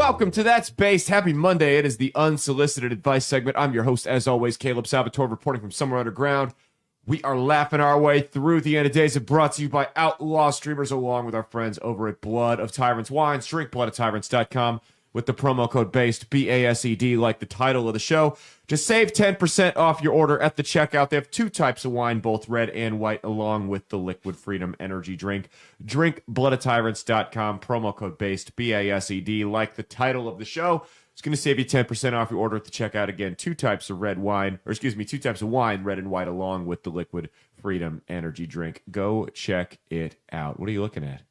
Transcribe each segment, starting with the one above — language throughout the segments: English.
Welcome to That's Based. Happy Monday. It is the Unsolicited Advice segment. I'm your host, as always, Caleb Salvatore, reporting from somewhere underground. We are laughing our way through the end of days. Brought to you by Outlaw Streamers, along with our friends over at Blood of Tyrants Wines. Drink bloodofTyrants.com with the promo code BASED, B-A-S-E-D, like the title of the show. To save 10% off your order at the checkout, they have two types of wine, both red and white, along with the Liquid Freedom energy drink. Drink bloodofTyrants.com, promo code BASED, B-A-S-E-D, like the title of the show. It's going to save you 10% off your order at the checkout. Again, two types of wine, red and white, along with the Liquid Freedom energy drink. Go check it out. What are you looking at?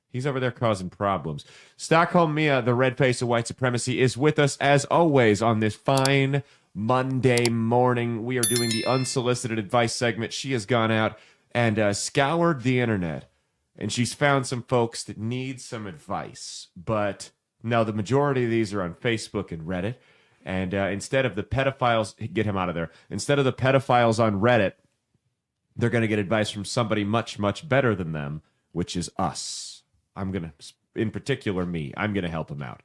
He's over there causing problems. Stockholm Mia, the red face of white supremacy, is with us as always on this fine Monday morning. We are doing the Unsolicited Advice segment. She has gone out and scoured the internet, and she's found some folks that need some advice. But no, the majority of these are on Facebook and Reddit. And instead of the pedophiles, get him out of there. Instead of the pedophiles on Reddit, they're going to get advice from somebody much, much better than them, which is us. I'm going to, in particular me, I'm going to help him out.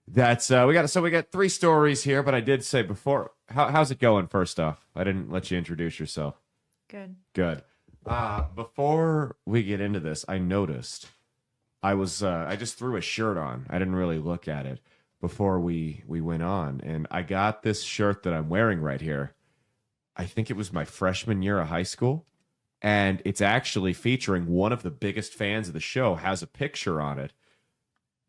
That's we got three stories here, but I did say before, how's it going first off? I didn't let you introduce yourself. Good. Before we get into this, I noticed I just threw a shirt on. I didn't really look at it before we went on, and I got this shirt that I'm wearing right here. I think it was my freshman year of high school. And it's actually featuring one of the biggest fans of the show, has a picture on it.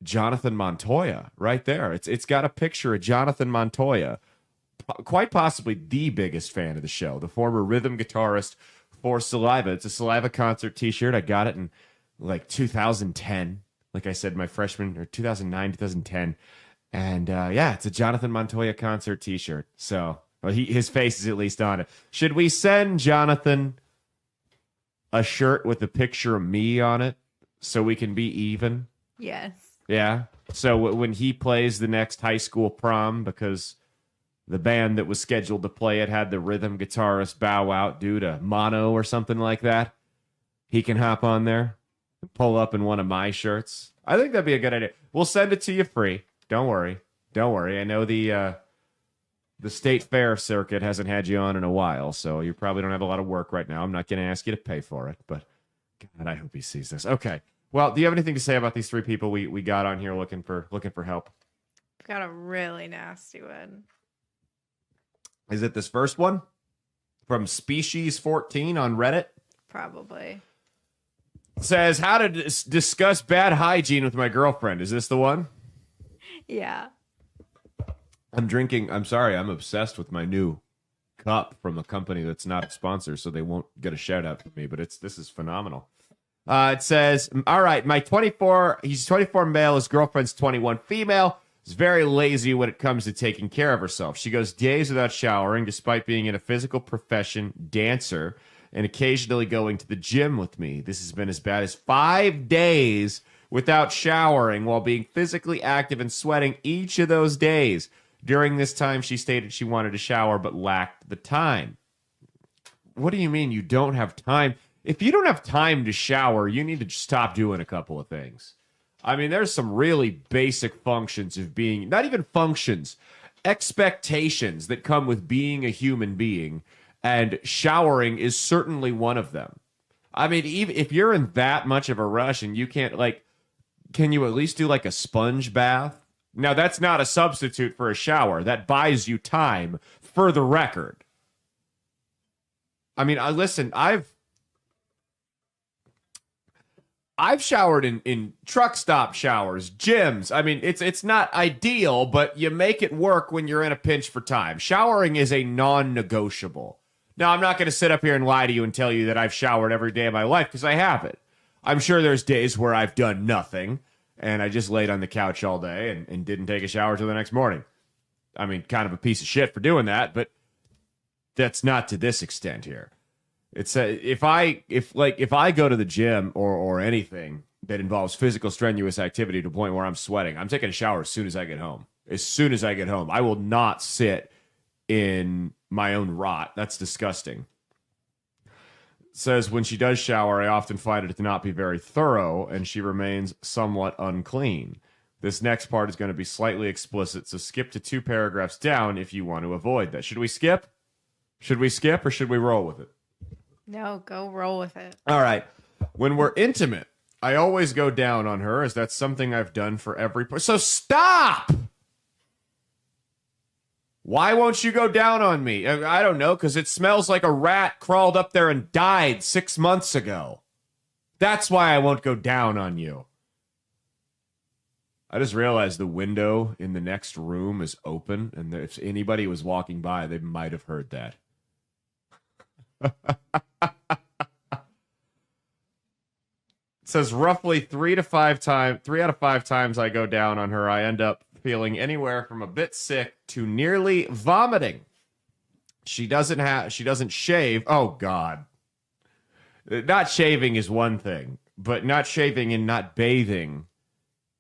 Jonathan Montoya, right there. It's got a picture of Jonathan Montoya, quite possibly the biggest fan of the show, the former rhythm guitarist for Saliva. It's a Saliva concert t-shirt. I got it in like 2010. Like I said, my freshman, or 2009, 2010. And yeah, it's a Jonathan Montoya concert t-shirt. So his face is at least on it. Should we send Jonathan a shirt with a picture of me on it so we can be even? Yes. Yeah. So when he plays the next high school prom, because the band that was scheduled to play it had the rhythm guitarist bow out due to mono or something like that, he can hop on there and pull up in one of my shirts. I think that'd be a good idea. We'll send it to you free. Don't worry. I know the state fair circuit hasn't had you on in a while, so you probably don't have a lot of work right now. I'm not going to ask you to pay for it, but God, I hope he sees this. Okay. Well, do you have anything to say about these three people we got on here looking for help? I've got a really nasty one. Is it this first one from Species 14 on Reddit? Probably. Says, how to discuss bad hygiene with my girlfriend. Is this the one? Yeah. I'm sorry, I'm obsessed with my new cup from a company that's not a sponsor, so they won't get a shout out from me, but this is phenomenal. It says, all right, he's 24 male, his girlfriend's 21 female. He's very lazy when it comes to taking care of herself. She goes days without showering, despite being in a physical profession, dancer, and occasionally going to the gym with me. This has been as bad as 5 days without showering while being physically active and sweating each of those days. During this time, she stated she wanted to shower but lacked the time. What do you mean you don't have time? If you don't have time to shower, you need to stop doing a couple of things. I mean, there's some really basic functions of being, not even functions, expectations that come with being a human being, and showering is certainly one of them. I mean, even if you're in that much of a rush and you can't, can you at least do a sponge bath? Now, that's not a substitute for a shower. That buys you time, for the record. I mean, listen, I've showered in truck stop showers, gyms. I mean, it's not ideal, but you make it work when you're in a pinch for time. Showering is a non-negotiable. Now, I'm not going to sit up here and lie to you and tell you that I've showered every day of my life, because I haven't. I'm sure there's days where I've done nothing, and I just laid on the couch all day and didn't take a shower till the next morning. I mean, kind of a piece of shit for doing that, but that's not to this extent here. It's if I go to the gym or anything that involves physical strenuous activity to the point where I'm sweating, I'm taking a shower as soon as I get home. As soon as I get home, I will not sit in my own rot. That's disgusting. Says when she does shower, I often find it to not be very thorough, and she remains somewhat unclean. This next part is going to be slightly explicit, so skip to 2 paragraphs down if you want to avoid that. Should we skip? Should we skip or should we roll with it? No, go roll with it. All right. When we're intimate, I always go down on her, as that's something I've done for every person. So stop! Why won't you go down on me? I don't know, because it smells like a rat crawled up there and died 6 months ago. That's why I won't go down on you. I just realized the window in the next room is open, and if anybody was walking by, they might have heard that. It says roughly 3 out of 5 times I go down on her, I end up feeling anywhere from a bit sick to nearly vomiting. She doesn't shave. Oh God. Not shaving is one thing, but not shaving and not bathing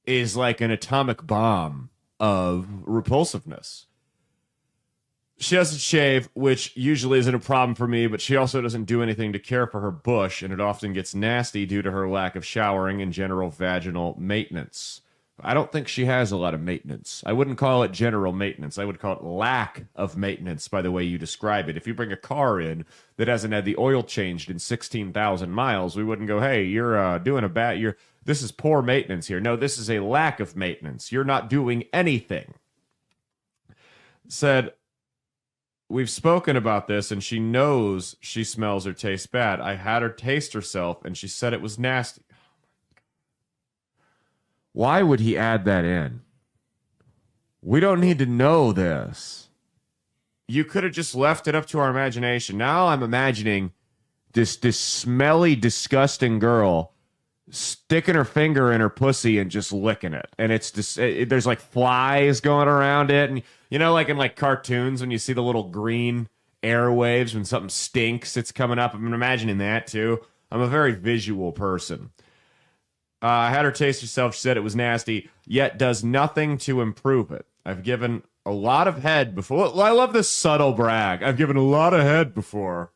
is like an atomic bomb of repulsiveness. She doesn't shave, which usually isn't a problem for me, but she also doesn't do anything to care for her bush, and it often gets nasty due to her lack of showering and general vaginal maintenance. I don't think she has a lot of maintenance. I wouldn't call it general maintenance. I would call it lack of maintenance by the way you describe it. If you bring a car in that hasn't had the oil changed in 16,000 miles, we wouldn't go, hey, you're doing a bad, this is poor maintenance here. No, this is a lack of maintenance. You're not doing anything. Said, we've spoken about this, and she knows she smells or tastes bad. I had her taste herself, and she said it was nasty. Why would he add that in? We don't need to know this. You could have just left it up to our imagination. Now I'm imagining this smelly, disgusting girl sticking her finger in her pussy and just licking it. And it's just, there's like flies going around it. And you know, like in like cartoons when you see the little green airwaves when something stinks, it's coming up. I'm imagining that too. I'm a very visual person. I had her taste herself. She said it was nasty, yet does nothing to improve it. I've given a lot of head before. I love this subtle brag. I've given a lot of head before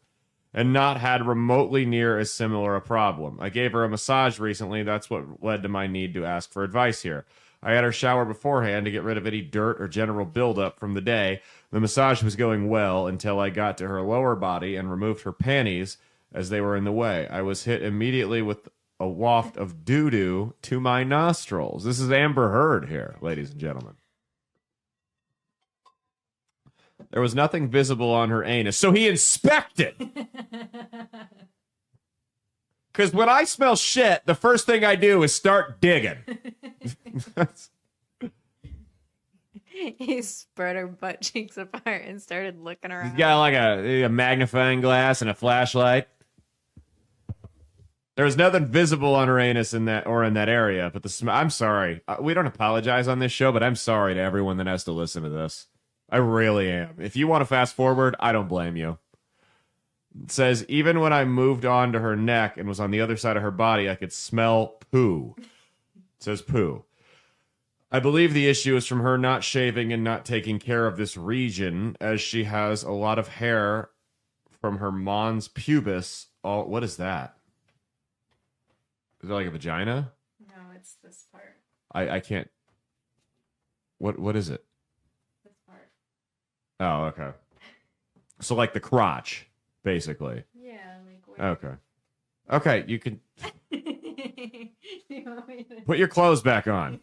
and not had remotely near as similar a problem. I gave her a massage recently. That's what led to my need to ask for advice here. I had her shower beforehand to get rid of any dirt or general buildup from the day. The massage was going well until I got to her lower body and removed her panties as they were in the way. I was hit immediately with a waft of doo-doo to my nostrils. This is Amber Heard here, ladies and gentlemen. There was nothing visible on her anus, so he inspected. Because when I smell shit, the first thing I do is start digging. He spread her butt cheeks apart and started looking around. He's got like a magnifying glass and a flashlight. There was nothing visible on her anus in that area, but I'm sorry. We don't apologize on this show, but I'm sorry to everyone that has to listen to this. I really am. If you want to fast forward, I don't blame you. It says, even when I moved on to her neck and was on the other side of her body, I could smell poo. It says poo. I believe the issue is from her not shaving and not taking care of this region, as she has a lot of hair from her mons pubis. Oh, what is that? Is it like a vagina? No, it's this part. I can't. What is it? This part. Oh, okay. So like the crotch, basically. Yeah, like where? Okay. Okay, you can You want me to- put your clothes back on.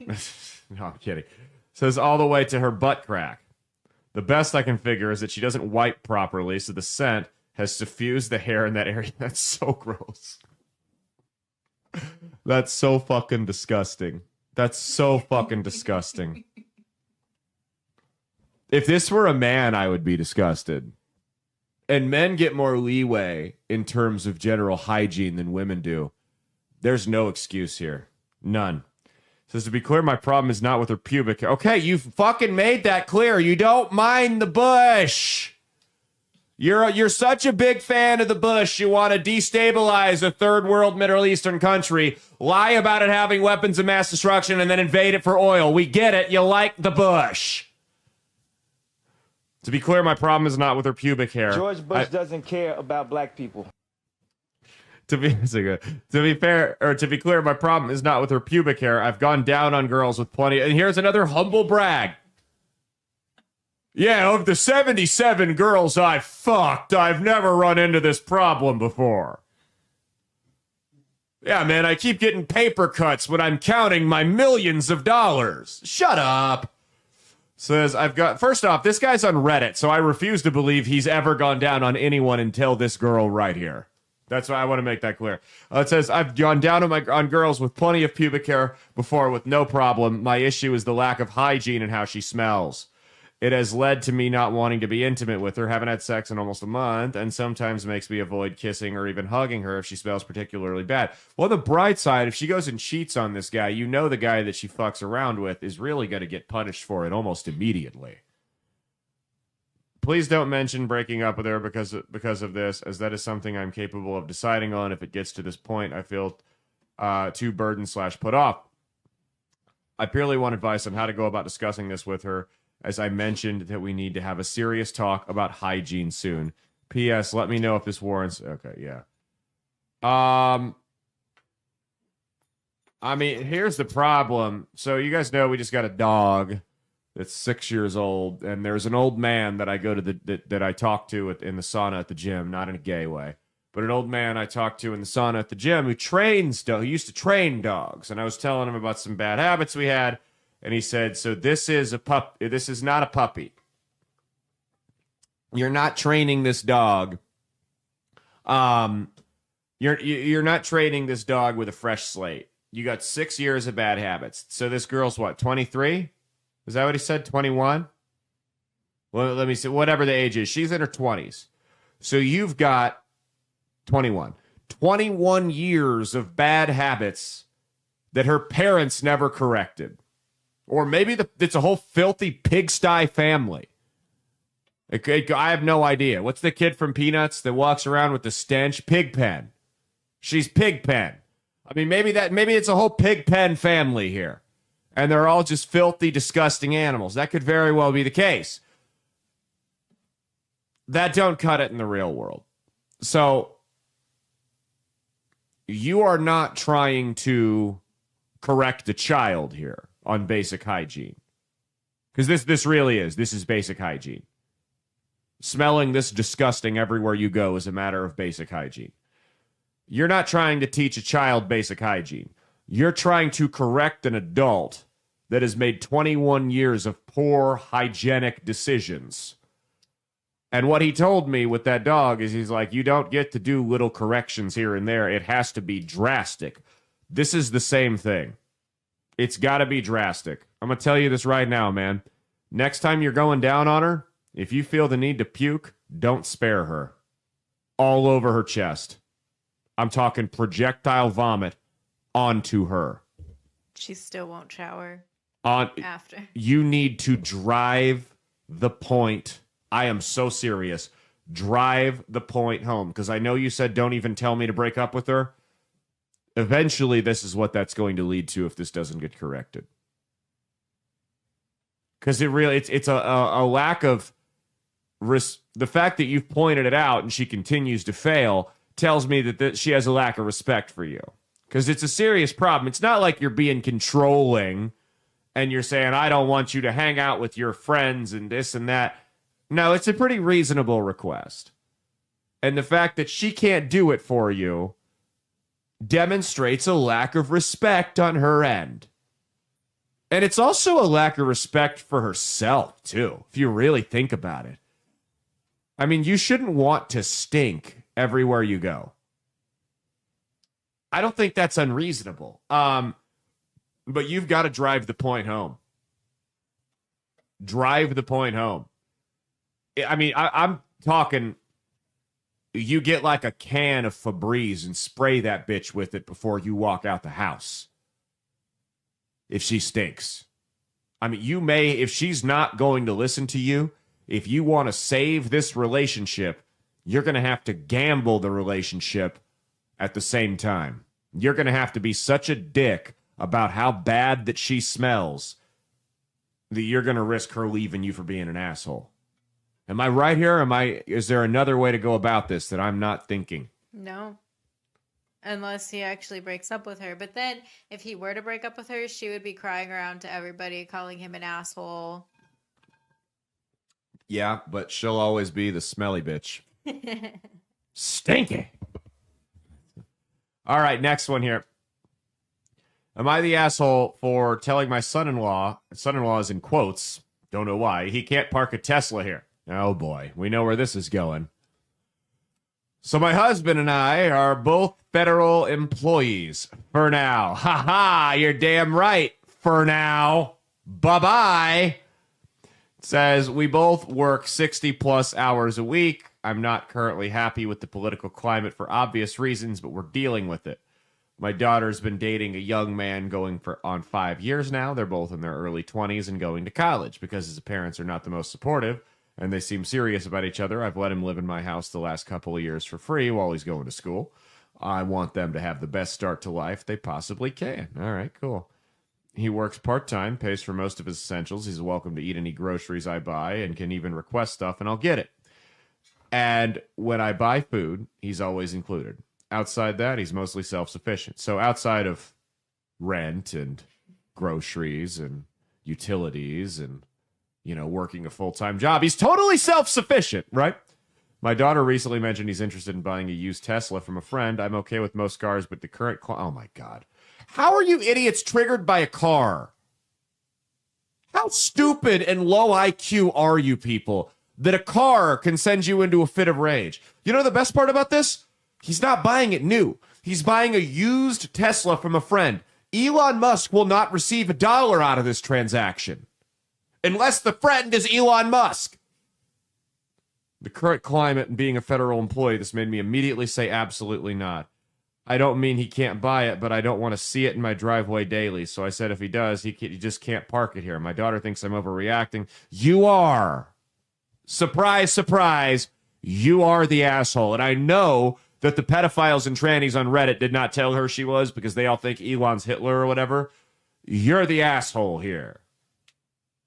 No, I'm kidding. Says all the way to her butt crack. The best I can figure is that she doesn't wipe properly, so the scent has suffused the hair in that area. That's so gross. That's so fucking disgusting. That's so fucking disgusting. If this were a man, I would be disgusted. And men get more leeway in terms of general hygiene than women do. There's no excuse here. None. Says, to be clear, my problem is not with her pubic hair. Okay, you fucking made that clear. You don't mind the bush. You're such a big fan of the bush, you want to destabilize a third world Middle Eastern country, lie about it having weapons of mass destruction, and then invade it for oil. We get it. You like the bush. To be clear, my problem is not with her pubic hair. George Bush doesn't care about black people. To be fair, or to be clear, my problem is not with her pubic hair. I've gone down on girls with plenty. And here's another humble brag. Yeah, of the 77 girls I fucked, I've never run into this problem before. Yeah, man, I keep getting paper cuts when I'm counting my millions of dollars. Shut up. Says, first off, this guy's on Reddit, so I refuse to believe he's ever gone down on anyone until this girl right here. That's why I want to make that clear. It says, I've gone down on girls with plenty of pubic hair before with no problem. My issue is the lack of hygiene and how she smells. It has led to me not wanting to be intimate with her, haven't had sex in almost a month, and sometimes makes me avoid kissing or even hugging her if she smells particularly bad. Well, the bright side, if she goes and cheats on this guy, you know the guy that she fucks around with is really going to get punished for it almost immediately. Please don't mention breaking up with her because of this, as that is something I'm capable of deciding on. If it gets to this point, I feel too burdened / put off. I purely want advice on how to go about discussing this with her, as I mentioned that we need to have a serious talk about hygiene soon. P.S. Let me know if this warrants... Okay, yeah. I mean, here's the problem. So you guys know we just got a dog that's 6 years old, and there's an old man that I go to that I talk to in the sauna at the gym, not in a gay way, but an old man I talk to in the sauna at the gym who used to train dogs, and I was telling him about some bad habits we had. And he said, so this is not a puppy. You're not training this dog. You're not training this dog with a fresh slate. You got 6 years of bad habits. So this girl's what, 23? Is that what he said? 21? Well, let me see. Whatever the age is. She's in her 20s. So you've got 21. 21 years of bad habits that her parents never corrected. Or maybe it's a whole filthy pigsty family. I have no idea. What's the kid from Peanuts that walks around with the stench? Pigpen. She's Pigpen. I mean, maybe it's a whole Pigpen family here. And they're all just filthy, disgusting animals. That could very well be the case. That don't cut it in the real world. So, you are not trying to correct the child here on basic hygiene. Because this really is. This is basic hygiene. Smelling this disgusting everywhere you go is a matter of basic hygiene. You're not trying to teach a child basic hygiene. You're trying to correct an adult that has made 21 years of poor hygienic decisions. And what he told me with that dog is he's like, you don't get to do little corrections here and there. It has to be drastic. This is the same thing. It's got to be drastic. I'm going to tell you this right now, man. Next time you're going down on her, if you feel the need to puke, don't spare her. All over her chest. I'm talking projectile vomit onto her. She still won't shower after. You need to drive the point. I am so serious. Drive the point home. Because I know you said don't even tell me to break up with her. Eventually, this is what that's going to lead to if this doesn't get corrected. Because it's a lack of the fact that you've pointed it out and she continues to fail tells me that she has a lack of respect for you. Because it's a serious problem. It's not like you're being controlling and you're saying, I don't want you to hang out with your friends and this and that. No, it's a pretty reasonable request. And the fact that she can't do it for you demonstrates a lack of respect on her end. And it's also a lack of respect for herself, too, if you really think about it. I mean, you shouldn't want to stink everywhere you go. I don't think that's unreasonable. But you've got to drive the point home. Drive the point home. I mean, I'm talking, you get like a can of Febreze and spray that bitch with it before you walk out the house. If she stinks. I mean, you may, if she's not going to listen to you, if you want to save this relationship, you're going to have to gamble the relationship at the same time. You're going to have to be such a dick about how bad that she smells that you're going to risk her leaving you for being an asshole. Am I right here? Is there another way to go about this that I'm not thinking? No. Unless he actually breaks up with her. But then if he were to break up with her, she would be crying around to everybody, calling him an asshole. Yeah, but she'll always be the smelly bitch. Stinky. All right, next one here. Am I the asshole for telling my son-in-law is in quotes, don't know why, he can't park a Tesla here? Oh boy, we know where this is going. So my husband and I are both federal employees for now. Ha ha, you're damn right. For now. Bye-bye. It says we both work 60 plus hours a week. I'm not currently happy with the political climate for obvious reasons, but we're dealing with it. My daughter's been dating a young man going on 5 years now. They're both in their early 20s and going to college because his parents are not the most supportive. And they seem serious about each other. I've let him live in my house the last couple of years for free while he's going to school. I want them to have the best start to life they possibly can. All right, cool. He works part-time, pays for most of his essentials. He's welcome to eat any groceries I buy and can even request stuff, and I'll get it. And when I buy food, he's always included. Outside that, he's mostly self-sufficient. So outside of rent and groceries and utilities and working a full-time job, he's totally self-sufficient, right? My daughter recently mentioned he's interested in buying a used Tesla from a friend. I'm okay with most cars, but the current... Oh, my God. How are you idiots triggered by a car? How stupid and low IQ are you people that a car can send you into a fit of rage? You know the best part about this? He's not buying it new. He's buying a used Tesla from a friend. Elon Musk will not receive $1 out of this transaction. Unless the friend is Elon Musk. The current climate and being a federal employee, this made me immediately say absolutely not. I don't mean he can't buy it, but I don't want to see it in my driveway daily. So I said if he does, he just can't park it here. My daughter thinks I'm overreacting. You are. Surprise, surprise. You are the asshole. And I know that the pedophiles and trannies on Reddit did not tell her she was because they all think Elon's Hitler or whatever. You're the asshole here.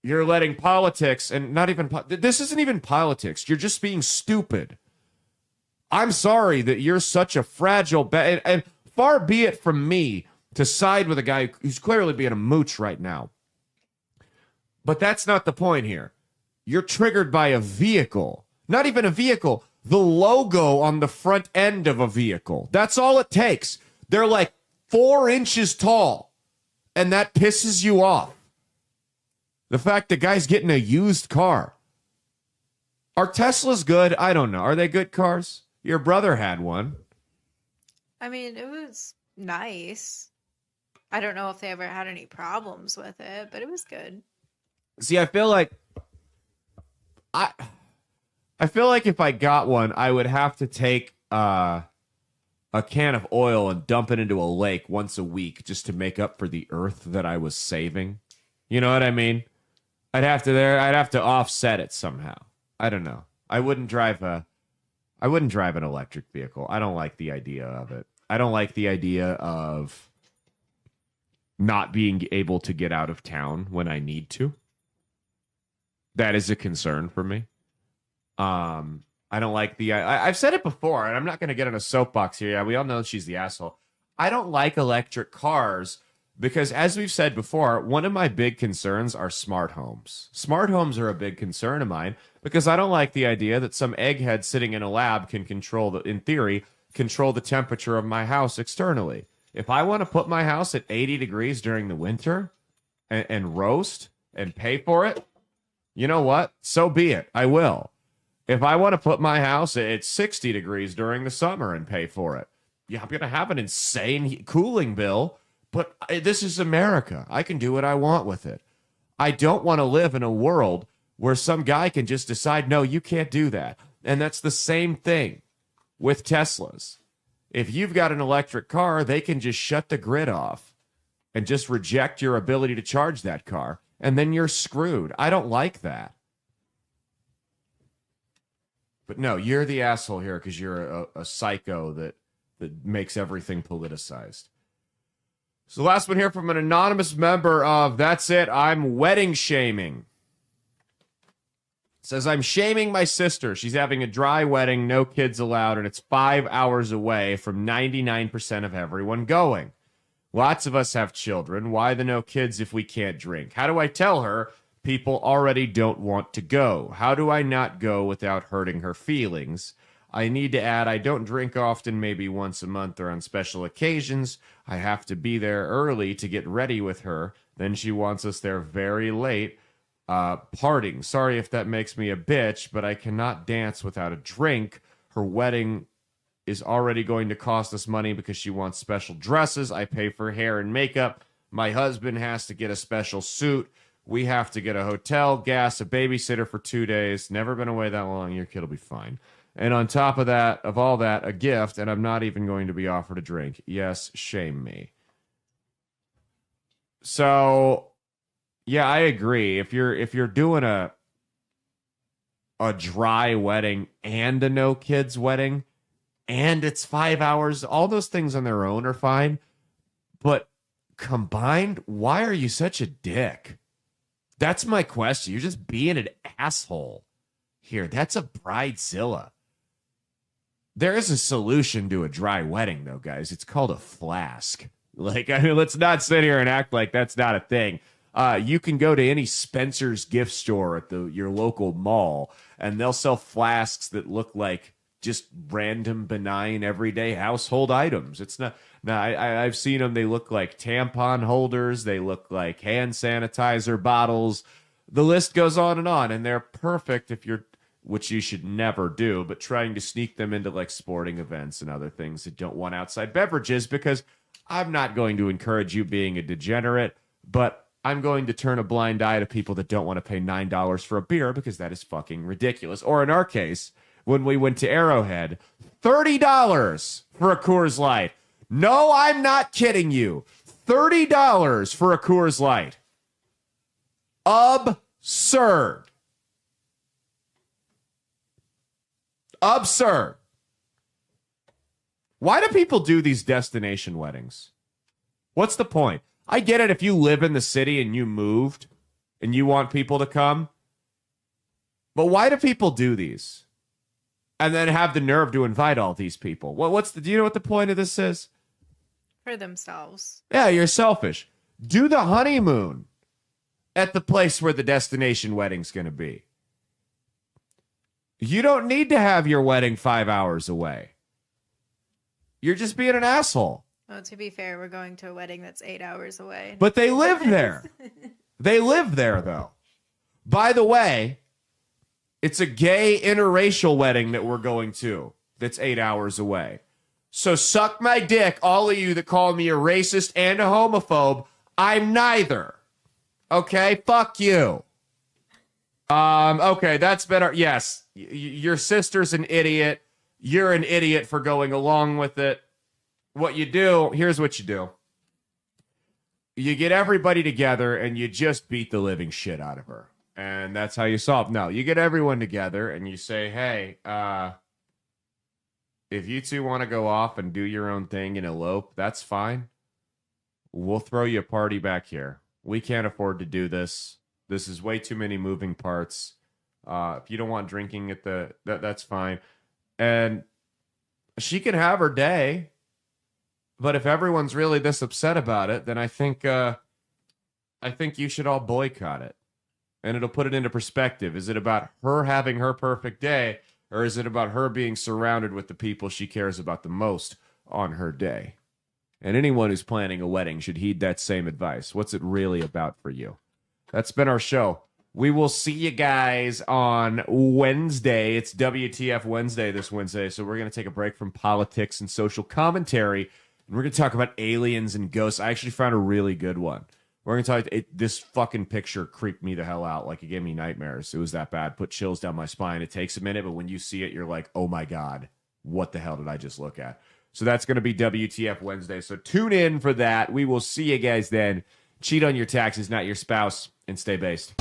You're letting politics, and not even... This isn't even politics. You're just being stupid. I'm sorry that you're such a fragile... And far be it from me to side with a guy who's clearly being a mooch right now. But that's not the point here. You're triggered by a vehicle. Not even a vehicle. The logo on the front end of a vehicle. That's all it takes. They're like 4 inches tall. And that pisses you off. The fact the guy's getting a used car. Are Teslas good? I don't know. Are they good cars? Your brother had one. I mean, it was nice. I don't know if they ever had any problems with it, but it was good. See, I feel like if I got one, I would have to take a can of oil and dump it into a lake once a week just to make up for the earth that I was saving. You know what I mean? I'd have to offset it somehow. I don't know. I wouldn't drive an electric vehicle. I don't like the idea of it. I don't like the idea of not being able to get out of town when I need to. That is a concern for me. I don't like I've said it before, and I'm not going to get on a soapbox here. Yeah, we all know she's the asshole. I don't like electric cars because, as we've said before, one of my big concerns are smart homes. Smart homes are a big concern of mine because I don't like the idea that some egghead sitting in a lab can in theory, control the temperature of my house externally. If I want to put my house at 80 degrees during the winter and roast and pay for it, you know what? So be it. I will. If I want to put my house at 60 degrees during the summer and pay for it, yeah, I'm going to have an insane cooling bill, but this is America. I can do what I want with it. I don't want to live in a world where some guy can just decide, no, you can't do that. And that's the same thing with Teslas. If you've got an electric car, they can just shut the grid off and just reject your ability to charge that car, and then you're screwed. I don't like that. But no, you're the asshole here because you're a psycho that makes everything politicized. So last one here from an anonymous member of That's It, I'm Wedding Shaming. Says, I'm shaming my sister. She's having a dry wedding, no kids allowed, and it's 5 hours away from 99% of everyone going. Lots of us have children. Why the no kids if we can't drink? How do I tell her people already don't want to go? How do I not go without hurting her feelings? I need to add, I don't drink often, maybe once a month or on special occasions. I have to be there early to get ready with her. Then she wants us there very late. Parting. Sorry if that makes me a bitch, but I cannot dance without a drink. Her wedding is already going to cost us money because she wants special dresses. I pay for hair and makeup. My husband has to get a special suit. We have to get a hotel, gas, a babysitter for 2 days. Never been away that long. Your kid will be fine. And on top of that, of all that, a gift, and I'm not even going to be offered a drink. Yes, shame me. So, yeah, I agree. If you're doing a dry wedding and a no kids wedding, and it's 5 hours, all those things on their own are fine. But combined, why are you such a dick? That's my question. You're just being an asshole here. That's a bridezilla. There is a solution to a dry wedding, though, guys. It's called a flask. Like, I mean, let's not sit here and act like that's not a thing. You can go to any Spencer's gift store at your local mall, and they'll sell flasks that look like just random, benign, everyday household items. It's not. Now, I've seen them. They look like tampon holders. They look like hand sanitizer bottles. The list goes on, and they're perfect if you're, which you should never do, but trying to sneak them into like sporting events and other things that don't want outside beverages, because I'm not going to encourage you being a degenerate, but I'm going to turn a blind eye to people that don't want to pay $9 for a beer because that is fucking ridiculous. Or in our case, when we went to Arrowhead, $30 for a Coors Light. No, I'm not kidding you. $30 for a Coors Light. Absurd. Absurd. Why do people do these destination weddings? What's the point? I get it if you live in the city and you moved and you want people to come. But why do people do these? And then have the nerve to invite all these people. Do you know what the point of this is? For themselves. Yeah, you're selfish. Do the honeymoon at the place where the destination wedding's going to be. You don't need to have your wedding 5 hours away. You're just being an asshole. Well, to be fair, we're going to a wedding that's 8 hours away. But they live there. They live there, though. By the way, it's a gay interracial wedding that we're going to that's 8 hours away. So suck my dick, all of you that call me a racist and a homophobe. I'm neither. Okay? Fuck you. Okay, that's better. Yes, your sister's an idiot. You're an idiot for going along with it. What you do, here's what you do. You get everybody together and you just beat the living shit out of her. And that's how you solve. No, you get everyone together and you say, hey, if you two want to go off and do your own thing and elope, that's fine. We'll throw you a party back here. We can't afford to do this. This is way too many moving parts. If you don't want drinking at that's fine. And she can have her day. But if everyone's really this upset about it, then I think you should all boycott it. And it'll put it into perspective. Is it about her having her perfect day, or is it about her being surrounded with the people she cares about the most on her day? And anyone who's planning a wedding should heed that same advice. What's it really about for you? That's been our show. We will see you guys on Wednesday. It's WTF Wednesday this Wednesday, so we're going to take a break from politics and social commentary, and we're going to talk about aliens and ghosts. I actually found a really good one. We're going to talk. This fucking picture creeped me the hell out. Like, it gave me nightmares. It was that bad. Put chills down my spine. It takes a minute, but when you see it, you're like, oh my God, what the hell did I just look at? So that's going to be WTF Wednesday. So tune in for that. We will see you guys then. Cheat on your taxes, not your spouse, and stay based.